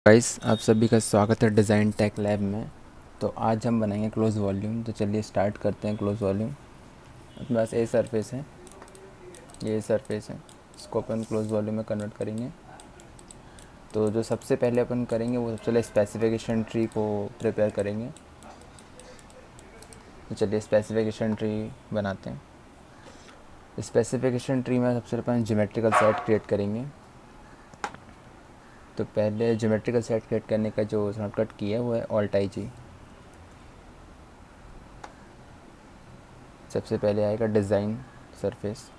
Guys, आप सभी का स्वागत है डिज़ाइन टेक लैब में। तो आज हम बनाएंगे क्लोज वॉल्यूम। तो चलिए स्टार्ट करते हैं। क्लोज वॉल्यूम अपने पास ए सरफेस है, ये सरफेस है, इसको अपन क्लोज वॉल्यूम में कन्वर्ट करेंगे। तो जो सबसे पहले अपन करेंगे वो सबसे पहले स्पेसिफिकेशन ट्री को प्रिपेयर करेंगे। तो चलिए स्पेसिफिकेशन ट्री बनाते हैं। स्पेसिफिकेशन ट्री में सबसे पहले अपन ज्योमेट्रिकल सेट क्रिएट करेंगे। तो पहले ज्योमेट्रिकल सेट क्रिएट करने का जो शॉर्टकट की है वो है ऑल्ट-I-G। सबसे पहले आएगा डिज़ाइन सरफेस,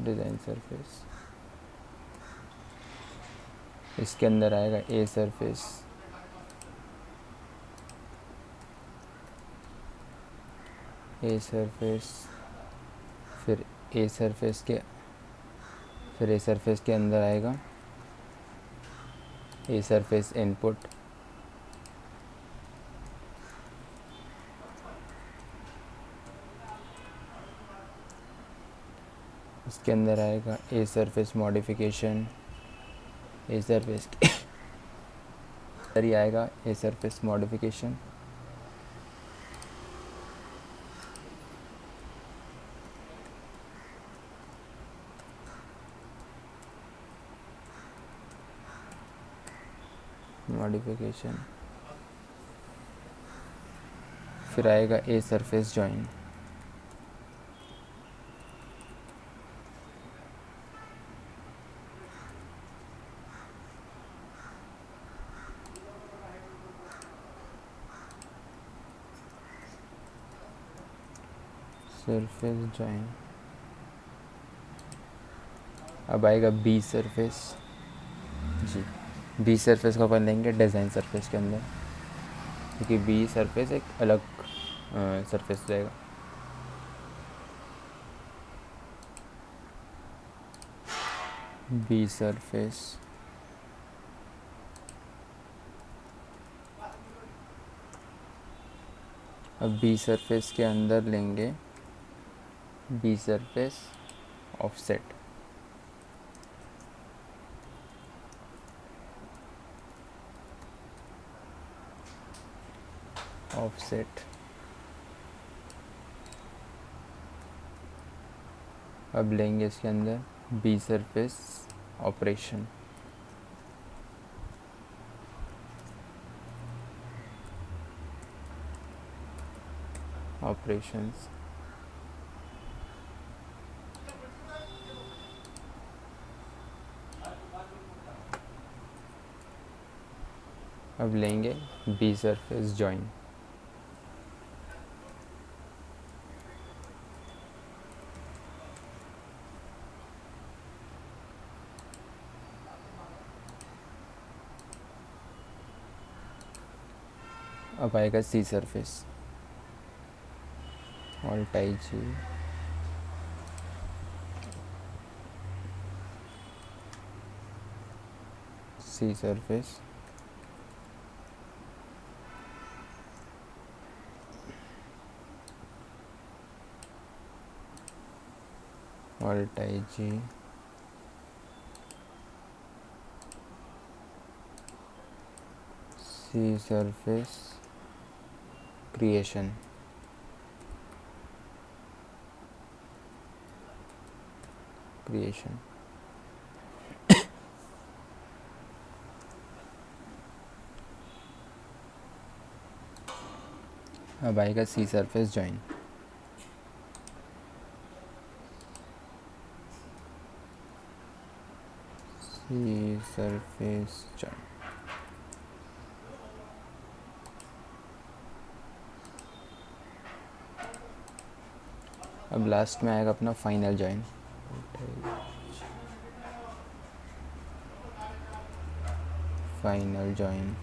डिज़ाइन सरफेस। इसके अंदर आएगा ए सरफेस, ए सरफेस, फिर ए सरफेस के फिर ए सरफेस के अंदर आएगा ए सरफेस इनपुट, इसके अंदर आएगा a surface modification, a surface के अंदर ही आएगा ए सरफेस मॉडिफिकेशन। मॉडिफिकेशन फिर आएगा a surface join. Surface join. अब आएगा बी सरफेस। जी, बी सरफेस को अपन लेंगे डिज़ाइन सरफेस के अंदर, क्योंकि बी सरफेस एक अलग सरफेस रहेगा। बी सरफेस, अब बी सरफेस के अंदर लेंगे बी सरफेस ऑफसेट। ऑफसेट अब लेंगे इसके अंदर बी सरफेस ऑपरेशन। ऑपरेशंस अब लेंगे बी सरफेस जॉइन। अब आएगा सी सरफेस, ऑल्ट-I-G, सी सरफेस, ऑल्ट-I-G, सी सरफेस क्रिएशन। क्रिएशन अब आएगा सी सरफेस जॉइन। सी सरफेस जॉइन। अब लास्ट में आएगा अपना फाइनल जॉइन। फाइनल जॉइन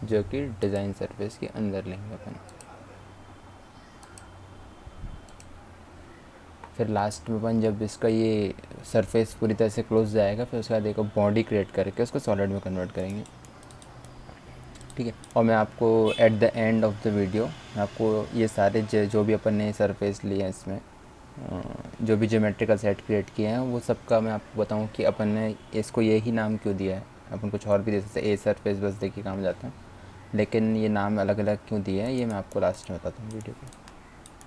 जो कि डिज़ाइन सरफेस के अंदर लेंगे अपन। फिर लास्ट में अपन जब इसका ये सरफेस पूरी तरह से क्लोज जाएगा फिर उसके बाद एक बॉडी क्रिएट करके उसको सॉलिड में कन्वर्ट करेंगे। ठीक है, और मैं आपको at the end of the video मैं आपको ये सारे जो भी अपन ने सरफेस लिए हैं इसमें जो भी ज्योमेट्रिकल सेट क्रिएट किए हैं वो सबका मैं आपको बताऊं कि अपन ने इसको यही नाम क्यों दिया है। अपन कुछ और भी दे सकते ए सरफेस बस दे के काम जाता है, लेकिन ये नाम अलग अलग क्यों दिए हैं ये मैं आपको लास्ट में बताता हूँ वीडियो पे।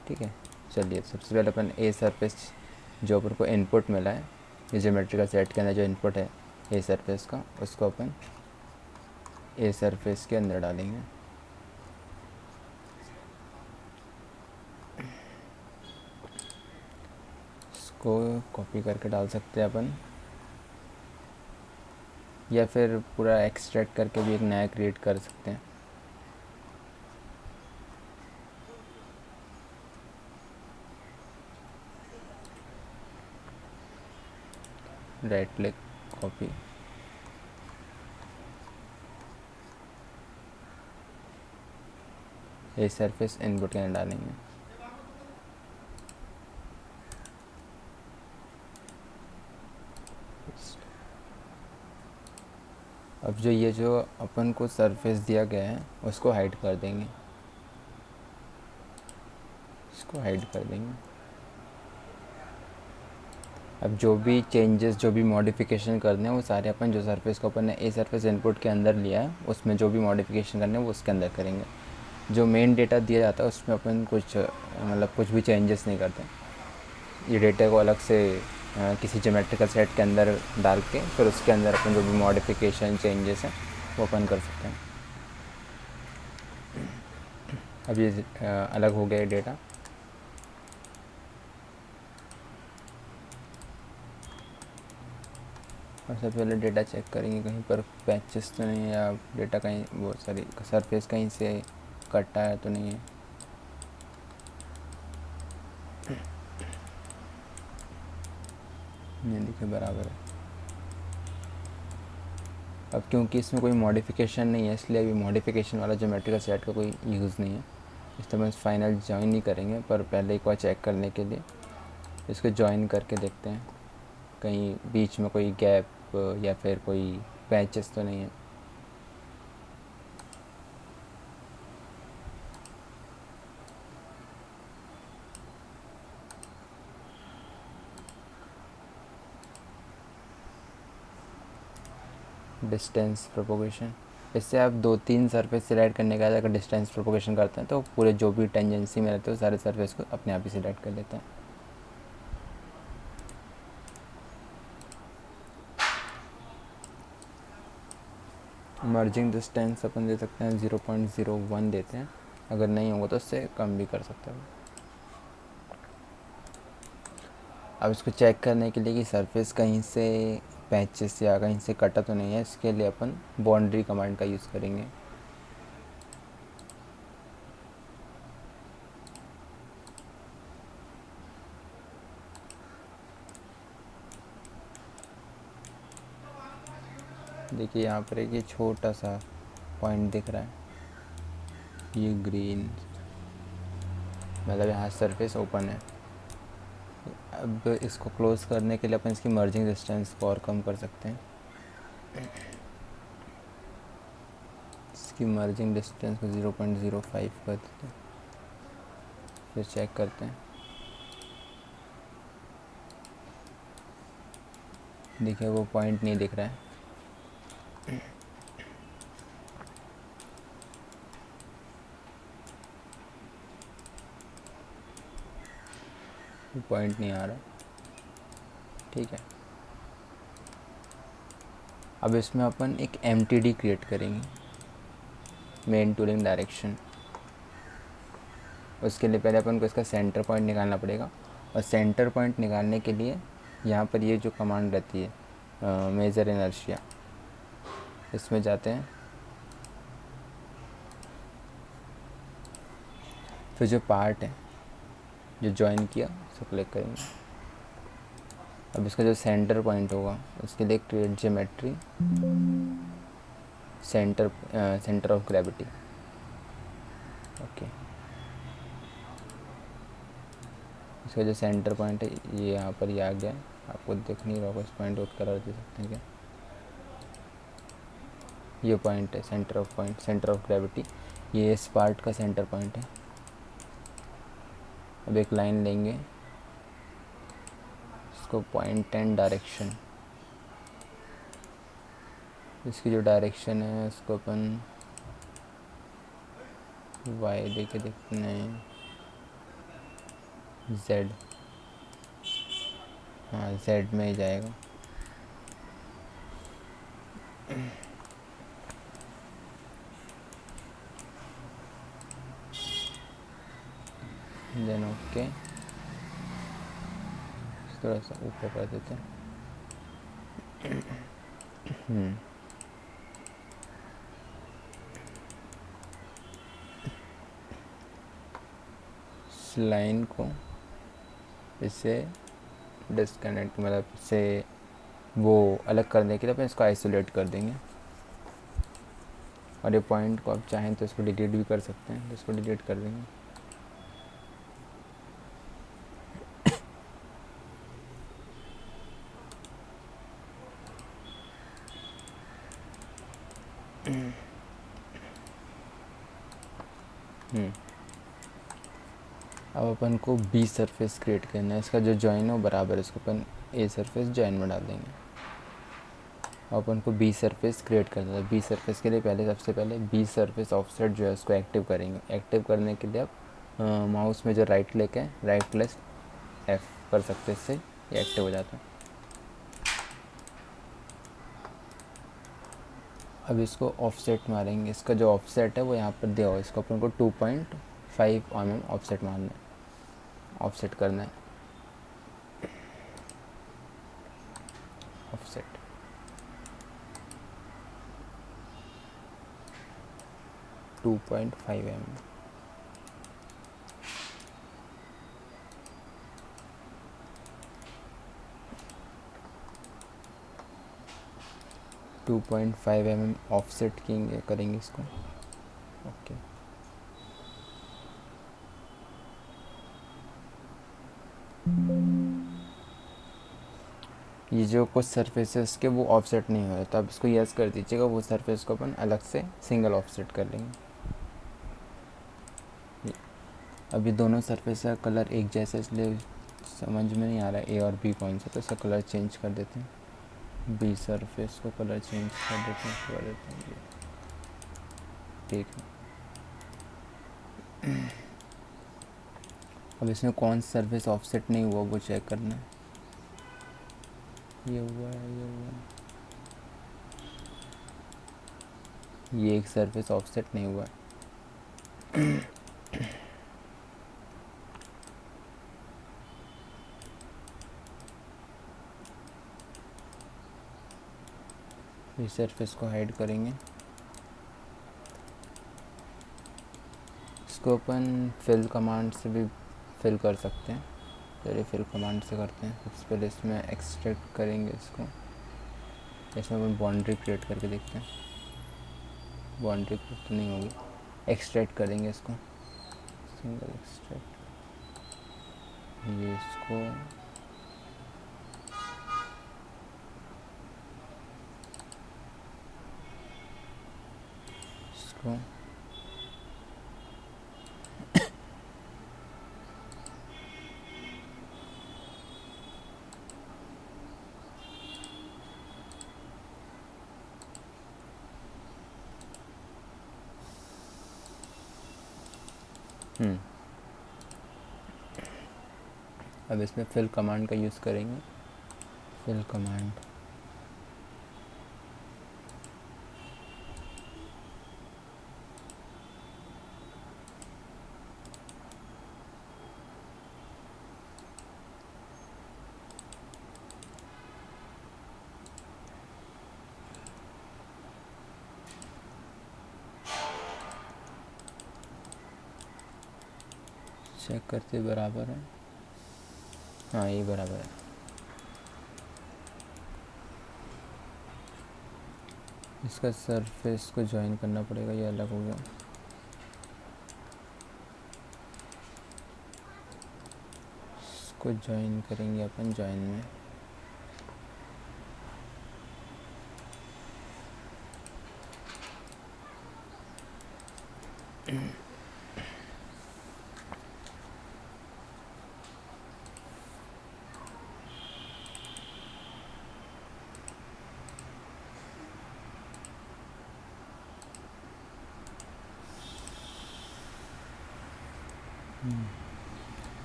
ठीक है, चलिए सबसे पहले अपन ए सरफेस जो अपन को इनपुट मिला है ये ज्योमेट्रिकल सेट के अंदर जो इनपुट है ए सरफेस का उसको अपन ए सरफेस के अंदर डालेंगे। इसको कॉपी करके डाल सकते हैं अपन, या फिर पूरा एक्सट्रैक्ट करके भी एक नया क्रिएट कर सकते हैं। राइट क्लिक, कॉपी, ये सरफेस इनपुट के अंदर डालेंगे। अब जो अपन को सरफेस दिया गया है उसको हाइड कर देंगे, इसको हाइड कर देंगे। अब जो भी चेंजेस जो भी मॉडिफिकेशन करने हैं वो सारे अपन जो सरफेस को अपन ने ए सरफेस इनपुट के अंदर लिया है उसमें जो भी मॉडिफिकेशन करने हैं वो उसके अंदर करेंगे। जो मेन डेटा दिया जाता है उसमें अपन कुछ मतलब कुछ भी चेंजेस नहीं करते। ये डेटा को अलग से किसी ज्योमेट्रिकल सेट के अंदर डाल के फिर उसके अंदर अपन जो भी मॉडिफिकेशन चेंजेस हैं वो अपन कर सकते हैं। अब ये अलग हो गया डेटा। और सबसे पहले डेटा चेक करेंगे कहीं पर पैचेस तो नहीं है या डेटा कहीं बहुत सारी सरफेस कहीं से कटा है तो नहीं है। ये देखिए बराबर है। अब क्योंकि इसमें कोई मॉडिफिकेशन नहीं है इसलिए अभी मॉडिफिकेशन वाला ज्योमेट्रिकल सेट का कोई यूज़ नहीं है, इस तरह फाइनल ज्वाइन नहीं करेंगे। पर पहले एक बार चेक करने के लिए इसको ज्वाइन करके देखते हैं कहीं बीच में कोई गैप या फिर कोई पैचेस तो नहीं है। डिस्टेंस प्रोपोगेशन, इससे आप 2-3 सरफेस सिलेक्ट करने के बाद अगर डिस्टेंस प्रोपोगेशन करते हैं तो पूरे जो भी टेंजेंसी में रहते हैं सारे सरफेस को अपने आप ही सिलेक्ट कर लेते हैं। मर्जिंग डिस्टेंस अपन दे सकते हैं 0.01 देते हैं, अगर नहीं होगा तो उससे कम भी कर सकते हैं। अब इसको चेक करने के लिए कि सरफेस कहीं से पैचेस या कहीं से कटा तो नहीं है, इसके लिए अपन बाउंड्री कमांड का यूज़ करेंगे। देखिए यहाँ पर एक ये छोटा सा पॉइंट दिख रहा है, ये ग्रीन, मतलब यहाँ सरफेस ओपन है। अब इसको क्लोज़ करने के लिए अपन इसकी मर्जिंग डिस्टेंस को और कम कर सकते हैं। इसकी मर्जिंग डिस्टेंस को 0.05 कर देते हैं, फिर चेक करते हैं। देखिए वो पॉइंट नहीं दिख रहा है। पॉइंट नहीं आ रहा, ठीक है। अब इसमें अपन एक एमटीडी क्रिएट करेंगे, मेन टूलिंग डायरेक्शन। उसके लिए पहले अपन को इसका सेंटर पॉइंट निकालना पड़ेगा, और सेंटर पॉइंट निकालने के लिए यहाँ पर ये जो कमांड रहती है मेजर इनर्शिया, इसमें जाते हैं। फिर जो पार्ट है जो ज्वाइन किया उसको क्लिक करेंगे। अब इसका जो सेंटर पॉइंट होगा उसके लिए create geometry centre of gravity. Okay, इसका जो सेंटर पॉइंट है ये यहाँ पर ही आ गया है, आपको दिख नहीं रहा होगा, इस पॉइंट को कलर दे सकते हैं क्या, ये पॉइंट है centre of point, centre of gravity, ये इस पार्ट का सेंटर पॉइंट है। अब एक लाइन लेंगे, इसको पॉइंट एंड डायरेक्शन, इसकी जो डायरेक्शन है उसको अपन वाई दे के देखते हैं, जेड, हाँ जेड में ही जाएगा। देन ओके, थोड़ा सा ऊपर कर देते हैं। इस लाइन को इससे डिस्कनेक्ट, मतलब इससे वो अलग करने के लिए अपन इसको आइसोलेट कर देंगे। और ये पॉइंट को आप चाहें तो इसको डिलीट भी कर सकते हैं, तो इसको डिलीट कर देंगे। अब अपन को बी सरफेस क्रिएट करना है, इसका जो जॉइन हो बराबर है, इसको अपन ए सरफेस जॉइन में डाल देंगे। अब अपन को बी सरफेस क्रिएट करना है। बी सरफेस के लिए सबसे पहले बी सरफेस ऑफसेट जो है उसको एक्टिव करेंगे। एक्टिव करने के लिए आप माउस में जो राइट क्लिक है, राइट प्लस एफ कर सकते हैं, इससे ये एक्टिव हो जाता है। अब इसको ऑफसेट मारेंगे, इसका जो ऑफसेट है वो यहाँ पर दिया हुआ है, इसको अपन को 2.5 mm ऑफसेट मारना है, ऑफसेट करना है, ऑफसेट 2.5 mm। 2.5 mm ऑफसेट करेंगे इसको, ओके। ये जो कुछ सरफेसेस के वो ऑफसेट नहीं हो रहे, तो आप इसको यस कर दीजिएगा, वो सरफेस को अपन अलग से सिंगल ऑफसेट कर लेंगे। अभी दोनों सरफेस का कलर एक जैसा, इसलिए समझ में नहीं आ रहा है ए और बी कौन सा, तो इसका कलर चेंज कर देते हैं। बी सरफेस को कलर चेंज कर देते हैं, ठीक है। अब इसमें कौन सा सरफेस ऑफसेट नहीं हुआ वो चेक करना है। ये हुआ है, ये हुआ है, ये एक सरफेस ऑफसेट नहीं हुआ है। इस सरफेस को हाइड करेंगे, इसको अपन फिल कमांड से भी फिल कर सकते हैं। चलिए फिल कमांड से करते हैं। सबसे पहले इसमें एक्सट्रैक्ट करेंगे इसको, इसमें अपन बाउंड्री क्रिएट करके देखते हैं। बाउंड्री क्रिएट तो नहीं होगी, एक्सट्रैक्ट करेंगे इसको, सिंगल एक्सट्रैक्ट, ये इसको इसको अब इसमें फिल कमांड का यूज़ करेंगे। फिल कमांड, चेक करते बराबर है, हाँ ये बराबर है। इसका सरफेस को ज्वाइन करना पड़ेगा, ये अलग हो गया। इसको ज्वाइन करेंगे अपन ज्वाइन में।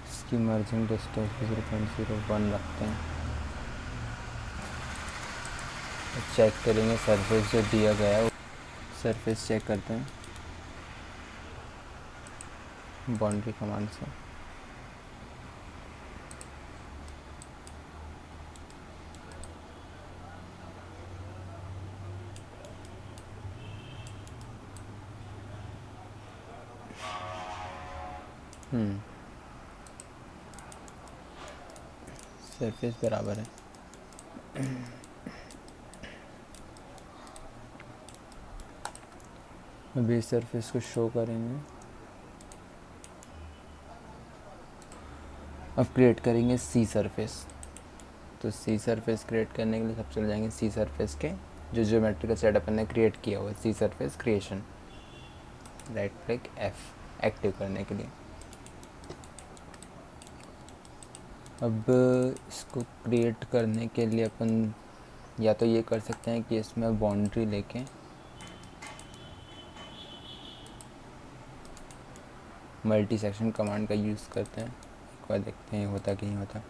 इसकी मर्जिंग डिस्टेंस 0.01 रखते हैं। चेक करेंगे सरफेस जो दिया गया है, सरफेस चेक करते हैं बाउंड्री कमांड से। सरफेस बराबर है। अभी इस सरफेस को शो करेंगे। अब क्रिएट करेंगे सी सरफेस। तो सी सरफेस क्रिएट करने के लिए सब चले जाएंगे सी सरफेस के जो ज्योमेट्रिकल सेट अपन ने क्रिएट किया हुआ है, C surface creation. Right click F active करने के लिए। अब इसको क्रिएट करने के लिए अपन या तो ये कर सकते हैं कि इसमें बाउंड्री लेके मल्टी सेक्शन कमांड का यूज़ करते हैं। एक बार देखते हैं होता कि नहीं होता।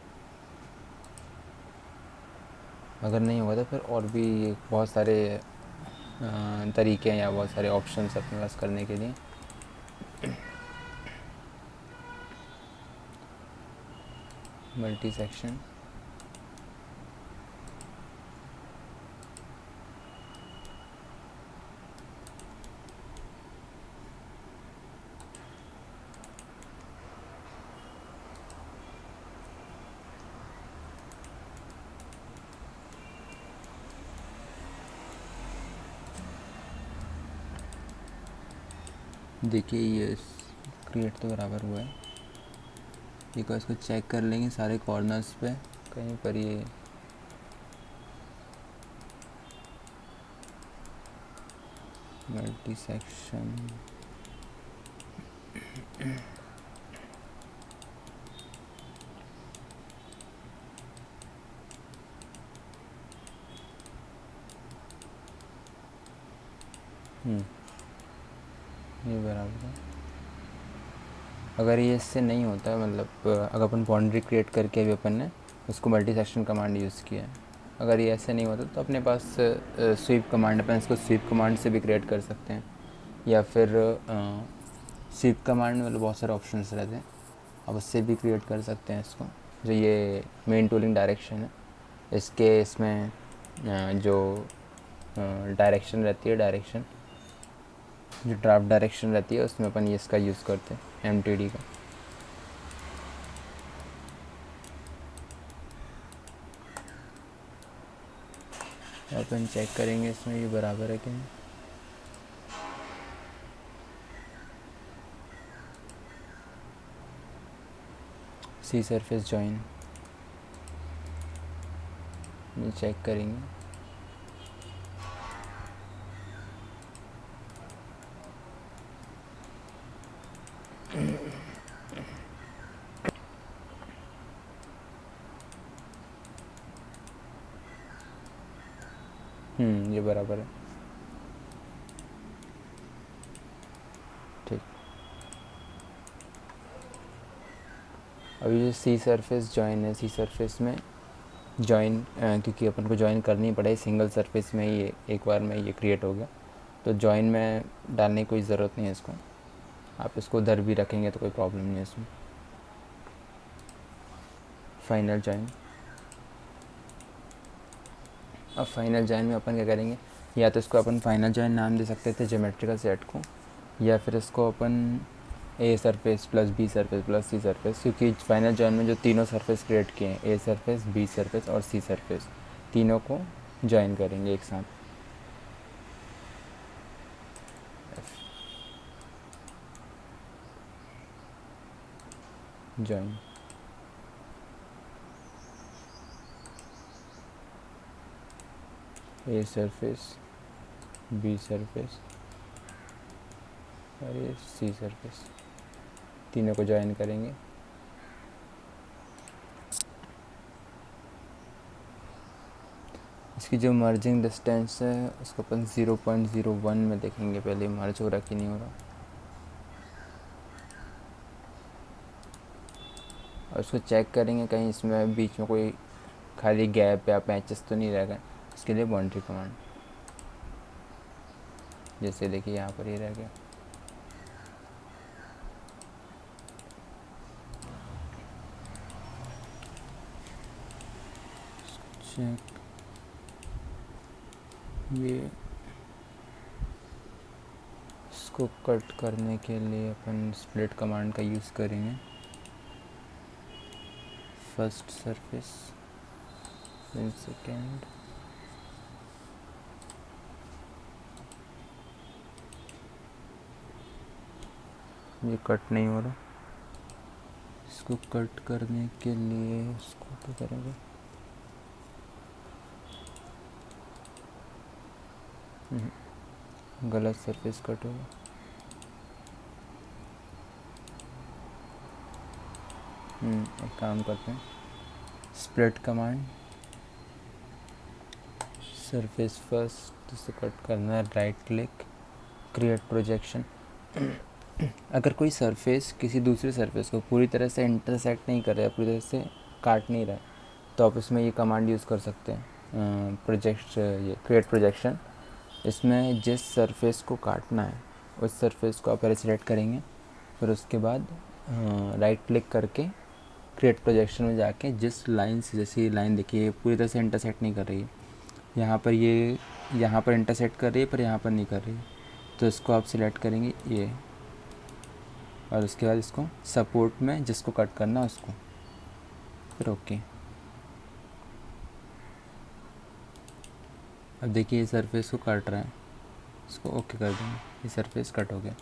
अगर नहीं होता फिर और भी बहुत सारे तरीके हैं या बहुत सारे ऑप्शंस अपने पास करने के लिए। मल्टी सेक्शन देखिए ये क्रिएट तो बराबर हुआ है। एक बार इसको चेक कर लेंगे सारे कॉर्नर्स पे कहीं पर ये मल्टी सेक्शन ये बराबर है। अगर ये इससे नहीं होता मतलब अगर अपन बाउंड्री क्रिएट करके भी अपन ने उसको मल्टी सेक्शन कमांड यूज़ किया है, अगर ये ऐसे नहीं होता तो अपने पास स्वीप कमांड, अपन इसको स्वीप कमांड से भी क्रिएट कर सकते हैं या फिर स्वीप कमांड में मतलब बहुत सारे ऑप्शंस रहते हैं, अब उससे भी क्रिएट कर सकते हैं इसको। जो ये मेन टूलिंग डायरेक्शन है इसके इसमें जो डायरेक्शन रहती है, डायरेक्शन जो ड्राफ्ट डायरेक्शन रहती है उसमें अपन ये इसका यूज़ करते हैं MTD का। अपन चेक करेंगे इसमें ये बराबर है कि नहीं। सी सरफेस जॉइन ये चेक करेंगे। ये बराबर है। ठीक। अभी जो सी सरफेस जॉइन है, सी सरफेस में जॉइन क्योंकि अपन को जॉइन करनी पड़े सिंगल सरफेस में ये एक बार में ये क्रिएट हो गया, तो जॉइन में डालने की कोई ज़रूरत नहीं है इसको। आप इसको उधर भी रखेंगे तो कोई प्रॉब्लम नहीं है इसमें। Final join. अब फाइनल जॉइन में अपन क्या करेंगे, या तो इसको अपन फाइनल जॉइन नाम दे सकते थे ज्योमेट्रिकल सेट को, या फिर इसको अपन A surface plus B surface plus C surface, क्योंकि फाइनल जॉइन में जो तीनों सरफेस क्रिएट किए हैं ए सरफेस बी सरफेस और सी सरफेस, तीनों को जॉइन करेंगे एक साथ। Join A surface, B surface और ये सी सरफेस, तीनों को ज्वाइन करेंगे। इसकी जो मर्जिंग डिस्टेंस है उसको अपन 0.01 में देखेंगे, पहले मर्ज हो रहा कि नहीं हो रहा, और उसको चेक करेंगे कहीं इसमें बीच में कोई खाली गैप या पैचेस तो नहीं रह गए। इसके लिए बाउंड्री कमांड, जैसे देखिए यहाँ पर ये रह गया। चेक, ये इसको कट करने के लिए अपन स्प्लिट कमांड का यूज़ करेंगे। फर्स्ट सरफेस, देन सेकेंड, ये कट नहीं हो रहा, इसको कट करने के लिए इसको क्या करेंगे, गलत सरफेस कट होगा। एक काम करते हैं, स्प्लिट कमांड, सरफेस फर्स्ट से कट करना है, राइट क्लिक, क्रिएट प्रोजेक्शन। अगर कोई सरफेस किसी दूसरे सरफेस को पूरी तरह से इंटरसेक्ट नहीं कर रहा है, पूरी तरह से काट नहीं रहा है, तो आप इसमें ये कमांड यूज़ कर सकते हैं, प्रोजेक्ट, ये क्रिएट प्रोजेक्शन। इसमें जिस सरफेस को काटना है उस सरफेस को आप पहले सिलेक्ट करेंगे, फिर उसके बाद राइट क्लिक करके क्रिएट प्रोजेक्शन में जाके जिस लाइन से, जैसे ये लाइन देखिए पूरी तरह से इंटरसेक्ट नहीं कर रही है, यहाँ पर ये यहाँ पर इंटरसेक्ट कर रही है पर यहाँ पर नहीं कर रही है, तो इसको आप सिलेक्ट करेंगे ये, और उसके बाद इसको सपोर्ट में जिसको कट करना है उसको, फिर ओके। अब देखिए ये सरफेस को काट रहा है, इसको ओके कर देंगे, ये सरफेस कट हो गया।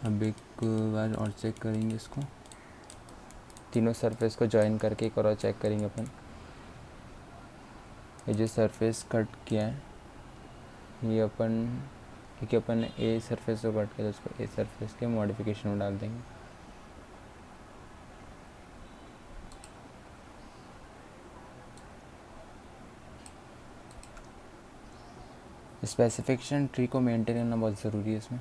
अब एक बार और चेक करेंगे इसको, तीनों सरफेस को ज्वाइन करके एक और चेक करेंगे अपन। ये जो सरफेस कट किया है ये अपन, क्योंकि अपन ने ए सरफेस को कट किया तो उसको ए सरफेस के मॉडिफिकेशन में डाल देंगे। स्पेसिफिकेशन ट्री को मेंटेन करना बहुत ज़रूरी है इसमें,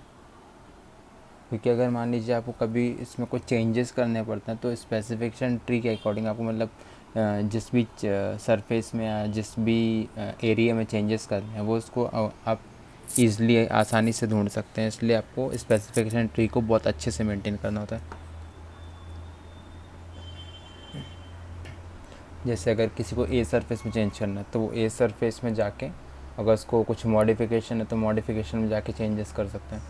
क्योंकि अगर मान लीजिए आपको कभी इसमें कुछ चेंजेस करने पड़ते हैं तो स्पेसिफिकेशन ट्री के अकॉर्डिंग आपको, मतलब जिस भी सरफेस में या जिस भी एरिया में चेंजेस करने हैं वो उसको आप ईज़िली आसानी से ढूंढ सकते हैं। इसलिए आपको स्पेसिफिकेशन ट्री को बहुत अच्छे से मेंटेन करना होता है। जैसे अगर किसी को ए सरफेस में चेंज करना है तो वो ए सरफेस में जाके, अगर उसको कुछ मॉडिफिकेशन है तो मॉडिफिकेशन में जाके चेंजेस कर सकते हैं।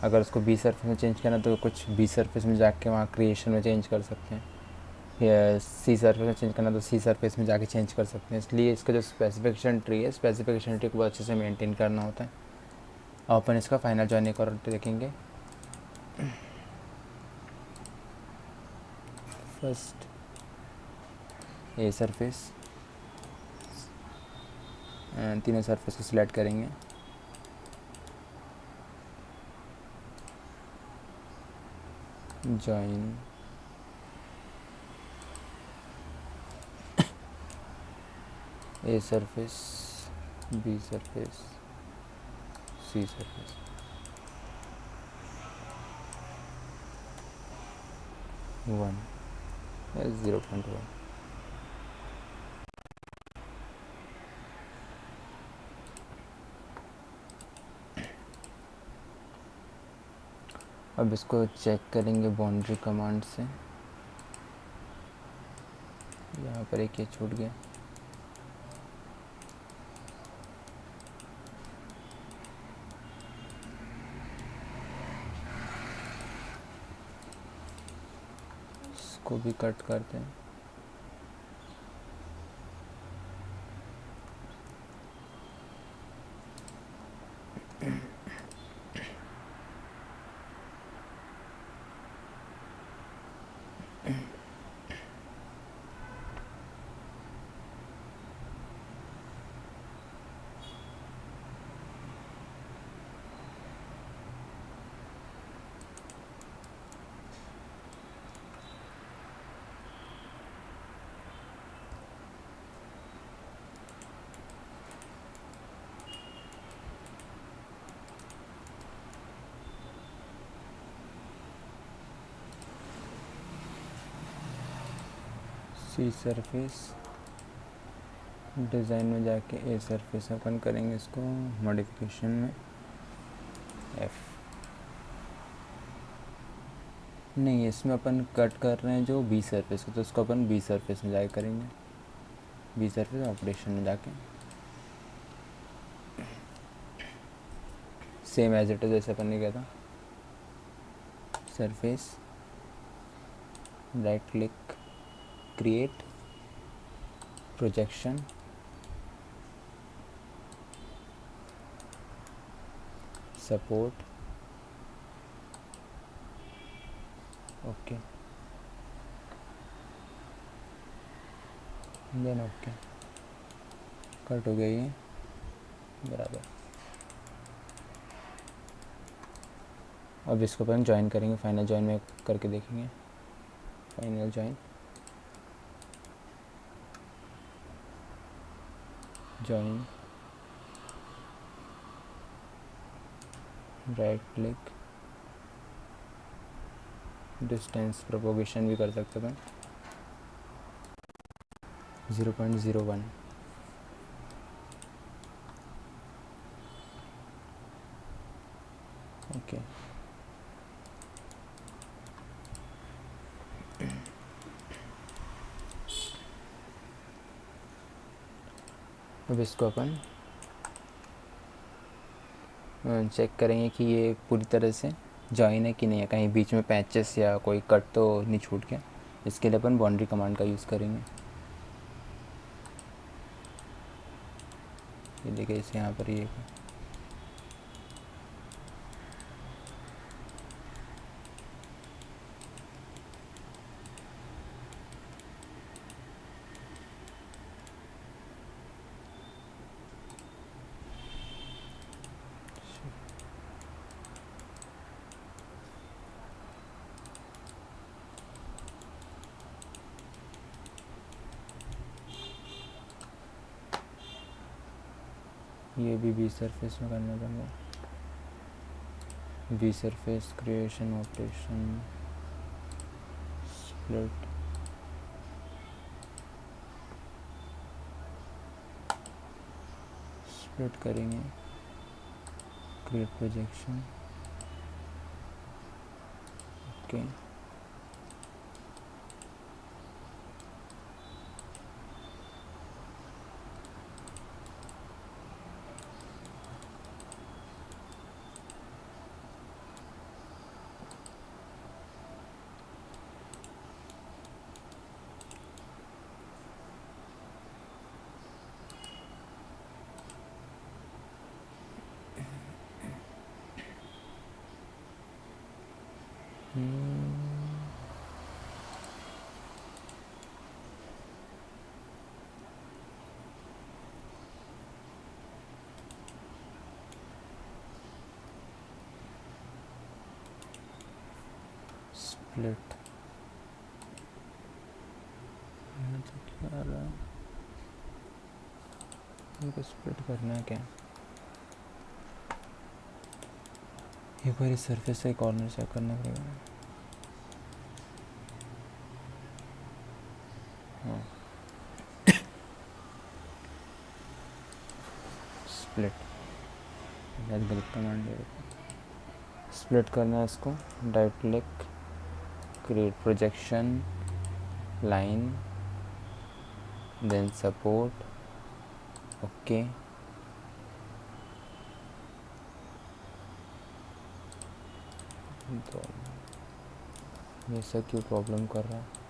अगर उसको बी सरफेस में चेंज करना है तो कुछ बी सरफेस में जाके वहाँ क्रिएशन में चेंज कर सकते हैं, या सी सरफेस में चेंज करना तो सी सरफेस में जाके चेंज कर सकते हैं। इसलिए इसका जो स्पेसिफिकेशन ट्री है, स्पेसिफिकेशन ट्री को बहुत अच्छे से मेंटेन करना होता है। और अपन इसका फाइनल जॉइन एक और देखेंगे। फर्स्ट ए सरफेस, तीनों सरफेस को सिलेक्ट करेंगे, join, A surface, B surface, C surface, 1 या 0.1। अब इसको चेक करेंगे बाउंड्री कमांड से। यहाँ पर एक ये छूट गया, इसको भी कट करते हैं। सी सरफेस, डिज़ाइन में जाके ए सरफेस ओपन करेंगे, इसको मॉडिफिकेशन में एफ, नहीं इसमें अपन कट कर रहे हैं जो बी सरफेस को, तो उसको अपन बी सरफेस में जाके करेंगे, बी सरफेस ऑपरेशन में जाके सेम एज इट इज जैसे अपन ने किया था। Surface, right click, create projection, support, okay, then okay, cut हो गया ये बराबर। अब इसको अपन ज्वाइन करेंगे, फाइनल ज्वाइन में करके देखेंगे, final join, join, right click, distance propagation भी कर सकते हैं 0.01, ओके। अब इसको अपन चेक करेंगे कि ये पूरी तरह से जॉइन है कि नहीं है, कहीं बीच में पैचेस या कोई कट तो नहीं छूट गया। इसके लिए अपन बाउंड्री कमांड का यूज़ करेंगे। ये देखिए इसे यहाँ पर ये भी बी सरफेस में करना पड़ेगा। B surface creation operation, split, split करेंगे, क्रिएट प्रोजेक्शन, ओके। स्प्लिट तो क्या रहा है, इनको स्प्लिट करना है क्या? एक बार इस सरफेस से कॉर्नर चेक करना पड़ेगा। हाँ, स्प्लिट, गलत कमांड दे रखा। स्प्लिट करना है इसको, right click, create projection, line, then support, okay. तो ये सब क्यों प्रॉब्लम कर रहा है?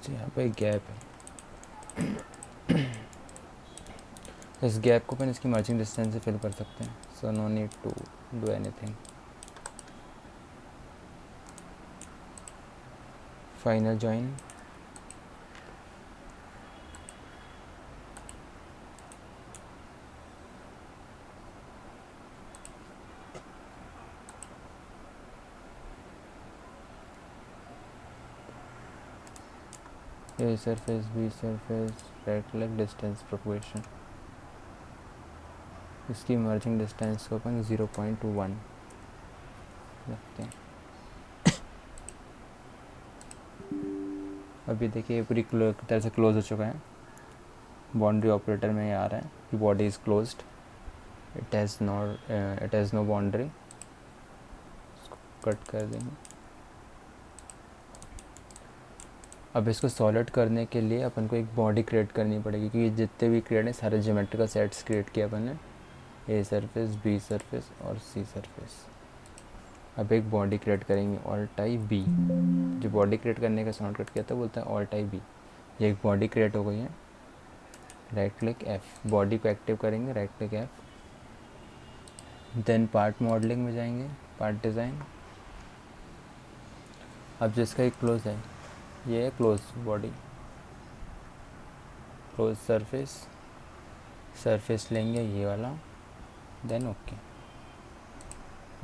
जी यहाँ पे गैप है। इस गैप को अपन इसकी मर्जिंग डिस्टेंस से फिल कर सकते हैं, so no need to do anything. Final join, A surface B surface right leg distance proportion, इसकी मर्जिंग डिस्टेंस को अपन 0.1 रखते हैं। अभी देखिए पूरी तरह से क्लोज हो चुका है। बाउंड्री ऑपरेटर में ये आ रहा है कि body is closed, it has no boundary. इसको कट कर देंगे। अब इसको सॉलिड करने के लिए अपन को एक बॉडी क्रिएट करनी पड़ेगी, क्योंकि जितने भी क्रिएट हैं सारे ज्योमेट्रिकल सेट्स क्रिएट किए अपन ने, ए सरफेस बी सरफेस और सी सरफेस। अब एक बॉडी क्रिएट करेंगे ऑल टाइप बी। जो बॉडी क्रिएट करने का साउंड कट किया था बोलता है ऑल टाइप बी। ये एक बॉडी क्रिएट हो गई है। राइट क्लिक एफ, बॉडी को एक्टिव करेंगे, right click F, then part modelling में जाएंगे, पार्ट डिज़ाइन। अब जिसका एक क्लोज है, ये है close body, close surface, surface लेंगे ये वाला, देन ओके।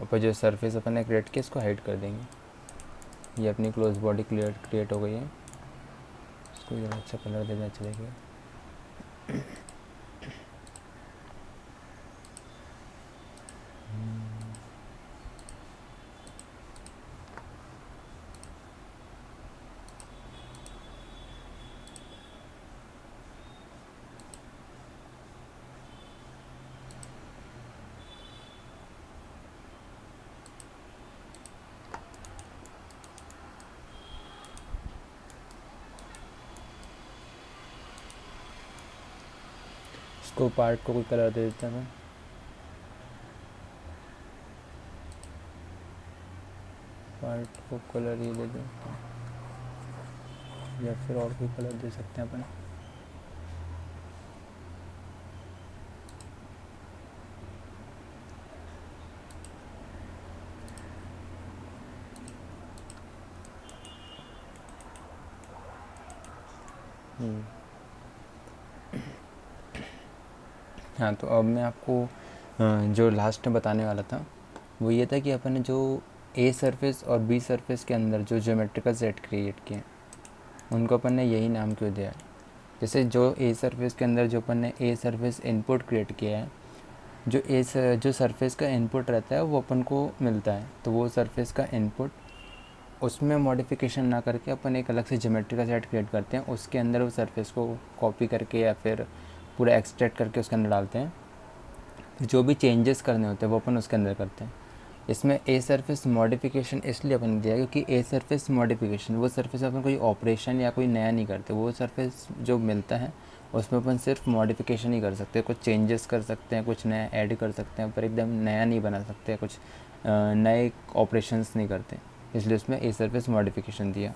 ऊपर जो सरफेस अपन ने क्रिएट किया इसको हाइड कर देंगे। ये अपनी क्लोज बॉडी क्रिएट हो गई है। इसको ज़रा अच्छा कलर देना अच्छा लगेगा। इसको पार्ट को कोई कलर दे देता है, पार्ट को कलर ये दे देते हैं, या फिर और कोई कलर दे सकते हैं अपन। हाँ, तो अब मैं आपको जो लास्ट में बताने वाला था वो ये था कि अपन ने जो ए सरफेस और बी सरफेस के अंदर जो ज्योमेट्रिकल सेट क्रिएट किए उनको अपन ने यही नाम क्यों दिया है। जैसे जो ए सरफेस के अंदर जो अपन ने ए सरफेस इनपुट क्रिएट किया है, जो सरफेस का इनपुट रहता है वो अपन को मिलता है, तो वो सरफेस का इनपुट उसमें मॉडिफिकेशन ना करके अपन एक अलग से ज्योमेट्रिकल सेट क्रिएट करते हैं, उसके अंदर वो सरफेस को कॉपी करके या फिर पूरा एक्सट्रैक्ट करके उसके अंदर डालते हैं। फिर जो भी चेंजेस करने होते हैं वो अपन उसके अंदर करते हैं। इसमें ए सरफेस मॉडिफिकेशन इसलिए अपन दिया क्योंकि ए सरफेस मॉडिफिकेशन वो सरफेस अपन कोई ऑपरेशन या कोई नया नहीं करते, वो सरफेस जो मिलता है उसमें अपन सिर्फ मॉडिफिकेशन ही कर सकते हैं, कुछ चेंजेस कर सकते हैं, कुछ नया ऐड कर सकते हैं, पर एकदम नया नहीं बना सकते, कुछ नए ऑपरेशंस नहीं करते, इसलिए उसमें ए सरफेस मॉडिफिकेशन दिया।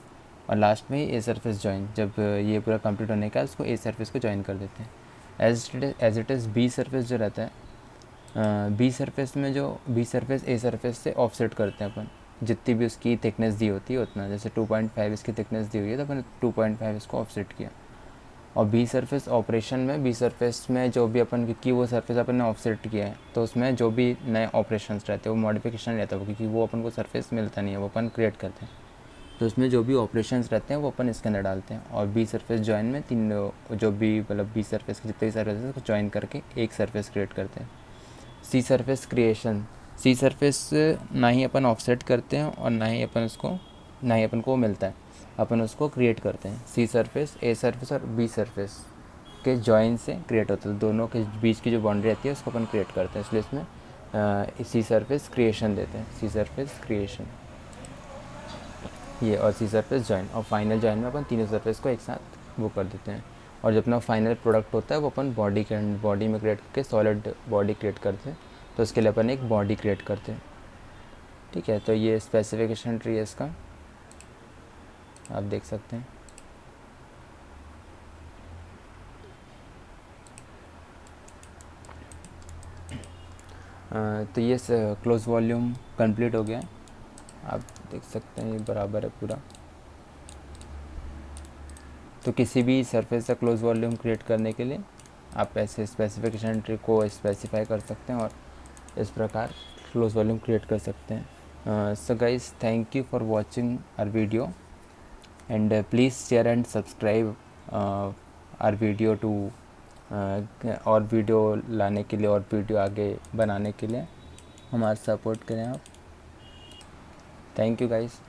और लास्ट में ए सरफेस जॉइन, जब ये पूरा कंप्लीट होने का उसको ए सरफेस को जॉइन कर देते हैं। As it is B surface जो रहता है, बी सरफेस में जो बी सरफेस ए सरफेस से ऑफसेट करते हैं अपन, जितनी भी उसकी थिकनेस दी होती है उतना, जैसे 2.5 इसकी थिकनेस दी हुई है तो अपन 2.5 इसको ऑफसेट किया। और बी सरफेस ऑपरेशन में, बी सरफेस में जो भी अपन, क्योंकि वो सरफेस अपन ने ऑफसेट किया है तो उसमें जो भी नए ऑपरेशंस रहते हैं वो मॉडिफिकेशन रहता है, क्योंकि वो अपन को सरफेस मिलता नहीं है, वो अपन क्रिएट करते हैं, तो उसमें जो भी ऑपरेशंस रहते हैं वो अपन इसके अंदर डालते हैं। और बी सरफेस जॉइन में तीन जो भी मतलब बी सरफेस के जितने भी सरफेस है उसको जॉइन करके एक सरफेस क्रिएट करते हैं। सी सरफेस क्रिएशन, सी सरफेस ना ही अपन ऑफसेट करते हैं और ना ही अपन को मिलता है, अपन उसको क्रिएट करते हैं। सी सरफेस, ए सरफेस और बी सरफेस के जॉइन से क्रिएट होता है, दोनों के बीच की जो बाउंड्री रहती है उसको अपन क्रिएट करते हैं, इसलिए इसमें सी सरफेस क्रिएशन देते हैं, सी सरफेस क्रिएशन ये, और सी सरफेस जॉइन, और फाइनल जॉइन में अपन तीनों सरफेस को एक साथ वो कर देते हैं। और जब अपना फाइनल प्रोडक्ट होता है वो अपन बॉडी में क्रिएट करके सॉलिड बॉडी क्रिएट करते हैं, तो उसके लिए अपन एक बॉडी क्रिएट करते हैं। ठीक है, तो ये स्पेसिफिकेशन ट्री है इसका, आप देख सकते हैं। तो ये क्लोज वॉल्यूम कंप्लीट हो गया है, आप देख सकते हैं ये बराबर है पूरा। तो किसी भी सरफेस का क्लोज वॉल्यूम क्रिएट करने के लिए आप ऐसे स्पेसिफिकेशन ट्री को स्पेसिफाई कर सकते हैं और इस प्रकार क्लोज वॉल्यूम क्रिएट कर सकते हैं। So guys, thank you for watching our video and please share and subscribe our video to और वीडियो लाने के लिए और वीडियो आगे बनाने के लिए हमारा सपोर्ट करें आप। Thank you guys.